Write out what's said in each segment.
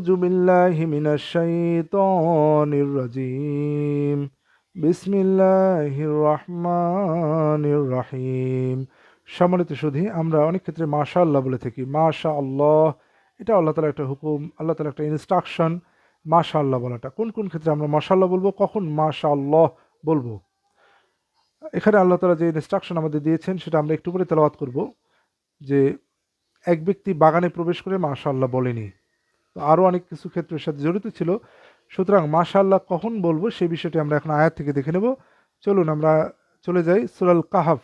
أعوذ بالله من الشيطان الرجيم بسم الله الرحمن الرحيم। সম্মানিত সুধী, আমরা অনেক ক্ষেত্রে মাশাআল্লাহ বলে থাকি। মাশাআল্লাহ, এটা আল্লাহ তাআলার একটা হুকুম, আল্লাহ তাআলার একটা ইনস্ট্রাকশন। মাশাআল্লাহ বলাটা কোন কোন ক্ষেত্রে আমরা মাশাআল্লাহ বলবো, কখন মাশাআল্লাহ বলবো, এখানে আল্লাহ তাআলা যে ইনস্ট্রাকশন আমাদের দিয়েছেন সেটা আমরা একটু পরে তেলাওয়াত করব। যে এক ব্যক্তি বাগানে প্রবেশ করে মাশাআল্লাহ বলেনি, তো আরও অনেক কিছু ক্ষেত্রের সাথে জড়িত ছিল। সুতরাং মাশাআল্লাহ কখন বলবো সেই বিষয়টি আমরা এখন আয়াত থেকে দেখে নেব। চলুন আমরা চলে যাই সূরাল কাহাফ,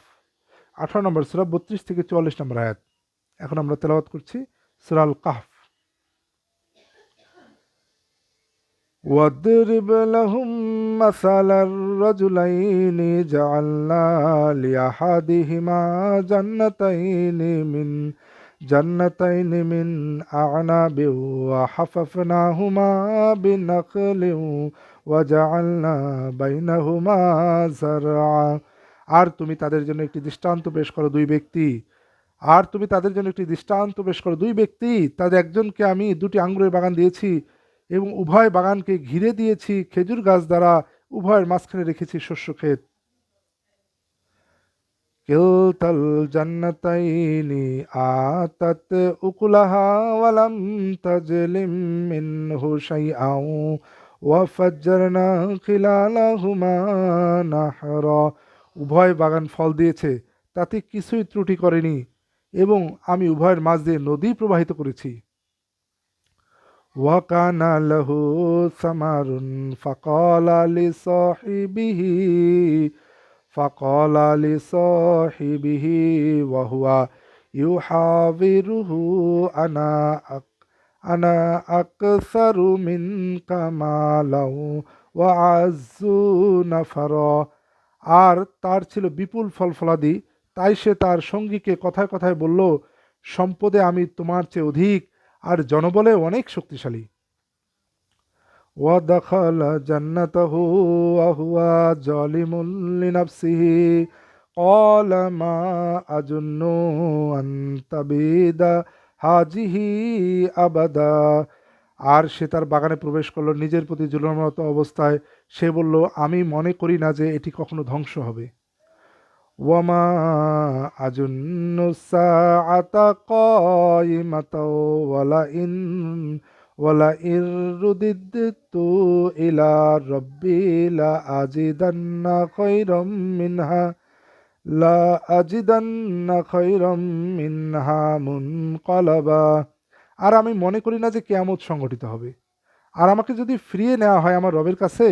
18 নম্বর সূরা, 32 থেকে 44 নম্বর আয়াত। এখন আমরা তেলাওয়াত করছি সূরাল কাহফ। ওয়াদরিব লাহুম মাসালার রাজুলাইনি জাআলনা লিআহাদিহিমা জান্নাতাইনি মিন আ'নাবিন ওয়া হাফাফনাহুমা বিনাখলিন ওয়া জাআলনা বাইনাহুমা যারআ। আর তুমি তাদের জন্য একটি দৃষ্টান্ত পেশ করো দুই ব্যক্তি, তাদের একজনকে আমি দুটি আঙ্গুরের বাগান দিয়েছি এবং উভয় বাগানকে ঘিরে দিয়েছি খেজুর গাছ দ্বারা, উভয়ের মাঝখানে রেখেছি শস্য ক্ষেত। কিলতাল জান্নাতাইনি আতাত উকুলাহা ওয়ালাম তাজলিম মিনহু শাইআন ওয়া ফাজ্জারনা খিলালাহুমা নাহরা। উভয় বাগান ফল দিয়েছে, তাতে কিছুই ত্রুটি করেনি, এবং আমি উভয়ের মাঝ দিয়ে নদী প্রবাহিত করেছি। ওয়াকানা লাহু সামারুন ফাকালা লিসাহিবিহি ওয়াহুয়া ইউহাবিরুহু আনা আকসারু মিনকা মালাও ওয়া আযযু নাফারা। আর তার ছিল বিপুল ফলফলাদি, তাই সে তার সঙ্গীকে কথায় কথায় বলল, সম্পদে আমি তোমার চেয়ে অধিক, আর জনবলে অনেক শক্তিশালী। ওয়াদাখালা জান্নাতাহু ওয়া হুয়া জালিমুন লিনাফসিহি ক্বালা মা আযুন্নু আন তাবিদা হাযিহি আবাদা। আর সে তার বাগানে প্রবেশ করলো নিজের প্রতি জুলুমরত অবস্থায়। সে বলল, আমি মনে করি না যে এটি কখনো ধ্বংস হবে। ওয়ামা আজুন্নু সাআতা কাইমাতাও ওয়ালা ইন রুদিদতু ইলা রাব্বি লা আজিদান্না খায়রাম মিনহা মুনকালাবা। আর আমি মনে করি না যে কিয়ামত সংঘটিত হবে, আর আমাকে যদি ফিরিয়ে নেওয়া হয় আমার রবের কাছে,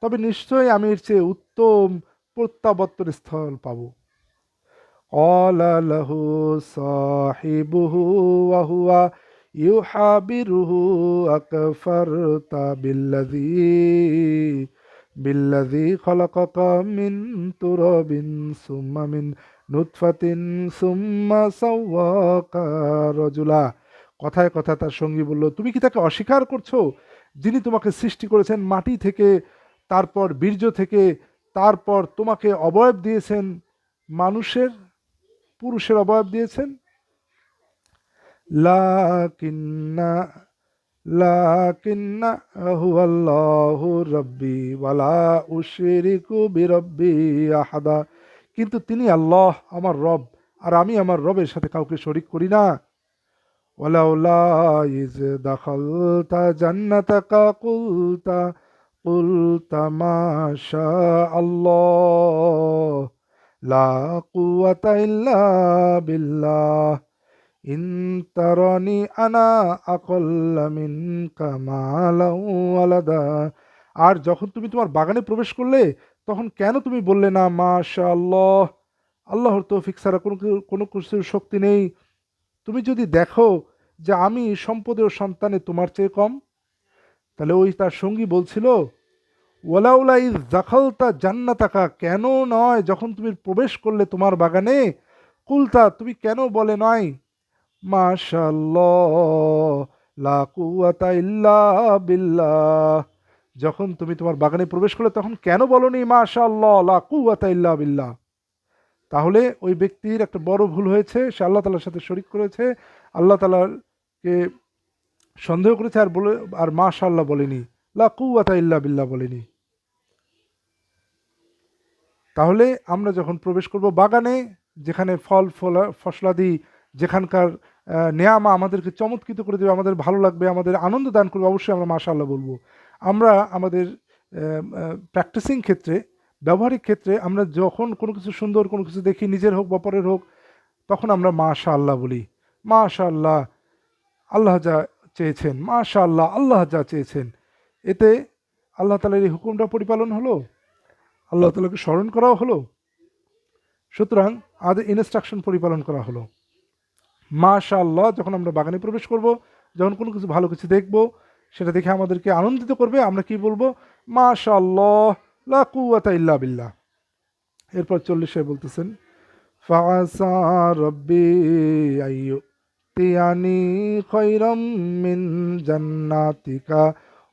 তবে নিশ্চয়ই আমি এর চেয়ে উত্তম প্রত্যাবর্তন স্থল পাব। قال له صاحبه وهو يحابره أكفرت بالذي خلقك من تراب ثم من نطفة ثم سواك رجلا। কথায় কথায় তার সঙ্গী বলল, তুমি কি তাকে অস্বীকার করছো যিনি তোমাকে সৃষ্টি করেছেন মাটি থেকে, তারপর বীর্য থেকে, তারপর তোমাকে অবয়ব দিয়েছেন, মানুষের পুরুষের অবয়ব দিয়েছেন। লাকিন্না লাকিন্না হুয়াল্লাহু রাব্বি ওয়ালা উশরিকু বিরাব্বি আহাদা। কিন্তু তিনি আল্লাহ আমার রব, আর আমি আমার রবের সাথে কাউকে শরিক করি না। ওয়ালাউলা ইজ দাখালতা জান্নাতাকা কুলতা মাশা আল্লাহ লা কুওয়াতা ইল্লা বিল্লাহ ইন তারানি আনা আকাল্লা মিনকা মালাও ওয়ালাদা। আর যখন তুমি তোমার বাগানে প্রবেশ করলে, তখন কেন তুমি বললে না মাশাআল্লাহ, আল্লাহর তৌফিক ছাড়া কোনো কিছুর শক্তি নেই। তুমি যদি দেখো যে আমি সম্পদে ও সন্তানে তোমার চেয়ে কম। তাহলে ওই তার সঙ্গী বলছিল, ওয়ালাউলা ইজ দাখালতা জান্নাতাকা, কেন নয় যখন তুমি প্রবেশ করলে তোমার বাগানে, কুলতা তুমি কেন বলে নয় মাশাআল্লাহ লা কুওয়াতা ইল্লা বিল্লাহ। যখন তুমি তোমার বাগানে প্রবেশ করলে তখন কেন বলনি মাশাআল্লাহ লা কুওয়াতা ইল্লা বিল্লাহ। তাহলে ওই ব্যক্তির একটা বড় ভুল হয়েছে, সে আল্লাহ তাআলার সাথে শরিক করেছে, আল্লাহ তাআলাকে সন্দেহ করেছে আর মাশাআল্লাহ বলেনি, লা কুওয়াতা ইল্লা বিল্লাহ বলেনি। তাহলে আমরা যখন প্রবেশ করব বাগানে, যেখানে ফসলাদি, যেখানকার নেয়ামা আমাদেরকে চমৎকৃত করে দেবে, আমাদের ভালো লাগবে, আমাদের আনন্দ দান করবে, অবশ্যই আমরা মাশাআল্লাহ বলবো। আমরা আমাদের প্র্যাকটিসিং ক্ষেত্রে, ব্যবহারিক ক্ষেত্রে আমরা যখন কোনো কিছু সুন্দর কোনো কিছু দেখি, নিজের হোক বা পরের হোক, তখন আমরা মাশাআল্লাহ বলি। মাশাআল্লাহ, আল্লাহ যা চেয়েছেন, মাশাআল্লাহ, আল্লাহ যা চেয়েছেন। এতে আল্লাহ তাআলার এই হুকুমটা পরিপালন হলো, আল্লাহ তাআলাকে স্মরণ করাও হলো, সুতরাং আমাদের ইনস্ট্রাকশন পরিপালন করা হলো। মাশাআল্লাহ যখন আমরা বাগানে প্রবেশ করব, যখন কোনো কিছু ভালো কিছু দেখব, সেটা দেখে আমাদেরকে আনন্দিত করবে, আমরা কি বলবো? মাশাআল্লাহ, লা কুওয়াতা ইল্লা বিল্লাহ। এরপর 40 বলতেছেন, ফাআসা রব্বি আইয়ুতিয়ানি খায়রাম মিন জান্নাতিকা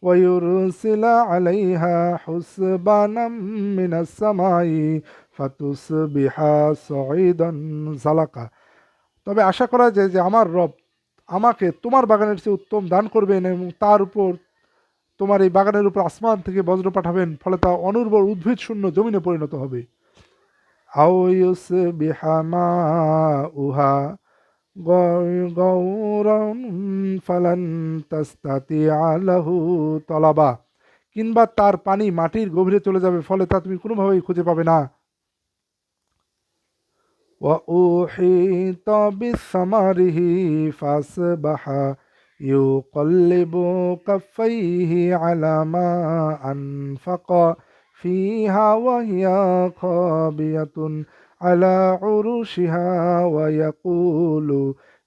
ওয়া ইউরসিলা আলাইহা হুসবানাম মিনাস সামাই ফাতুসবিহা সঈদান যালাকা। তবে আশা করা যায় যে আমার রব আমাকে তোমার বাগানের চেয়ে উত্তম দান করবেন, এবং তার উপর, তোমার এই বাগানের উপর আসমান থেকে বজ্র পাঠাবেন, ফলে তা অনুর্বর উদ্ভিদ শূন্য জমিনে পরিণত হবে। আও ইউসবিহা মাউহা গওরান ফালান তাস্তাতিআ লাহু তলাবা। কিংবা তার পানি মাটির গভীরে চলে যাবে, ফলে তা তুমি কোনোভাবেই খুঁজে পাবে না। وأحيط بثمره فأصبح يقلب كفيه على ما أنفق فيها وهي خاوية على عروشها ويقول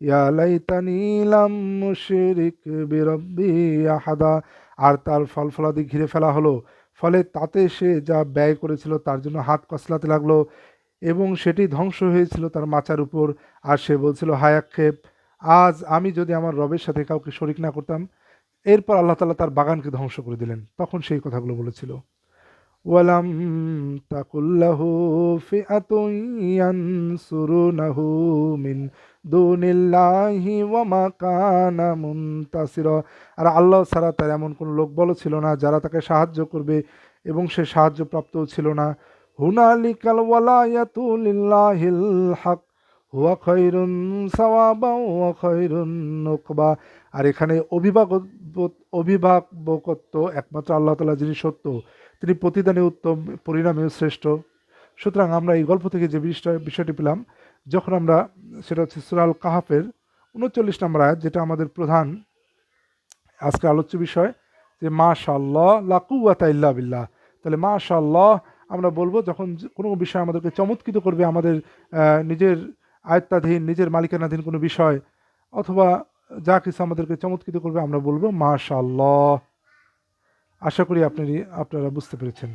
يا ليتني لم أشرك بربي أحدا। আর তার ফল ফলাদি ঘিরে ফেলা হলো, ফলে তাতে সে যা ব্যয় করেছিল তার জন্য হাত কসলাতে লাগলো, এবং সেটি ধ্বংস হয়েছিল তার মাচার উপর। আর সে বলছিল, হায় আক্ষেপ, আজ আমি যদি আমার রবের সাথে কাউকে শরিক না করতাম। এরপর আল্লাহ তাআলা তার বাগানকে ধ্বংস করে দিলেন, তখন সেই কথাগুলো বলেছিল। ওয়ালাম তাকুল্লাহু ফিআতুন ইয়ানসুরুনাহু মিন দুনিল্লাহি ওয়া মা কানা মুনতাসিরা। আর আল্লাহ ছাড়া তার এমন কোনো লোকবল ছিল না যারা তাকে সাহায্য করবে, এবং সে সাহায্যপ্রাপ্তও ছিল না। হুনালিকাল ওয়ালায়াতু লিল্লাহিল হক হুয়া খায়রুন সাওয়াবাও ওয়া খায়রুন নুকবা। আর এখানে অভিভাবকত্ব একমাত্র আল্লাহ তাআলা, যিনি সত্য, তিনি প্রতিদানে উত্তম, পরিণামেও শ্রেষ্ঠ। সুতরাং আমরা এই গল্প থেকে যে বিষয়টি পেলাম, যখন আমরা, সেটা হচ্ছে সূরা আল কাহাফের 39 নম্বর আয়াত, যেটা আমাদের প্রধান আজকে আলোচ্য বিষয়, যে মাশাআল্লাহ লা কুওয়াতা ইল্লা বিল্লাহ। তাহলে মাশাআল্লাহ আমরা বলবো যখন কোনো বিষয় আমাদেরকে চমৎকৃত করবে, আমাদের নিজের আয়ত্তাধীন, নিজের মালিকানাধীন কোনো বিষয়, অথবা যা কিছু আমাদেরকে চমৎকৃত করবে, আমরা বলবো মাশাআল্লাহ। আশা করি আপনারা বুঝতে পেরেছেন।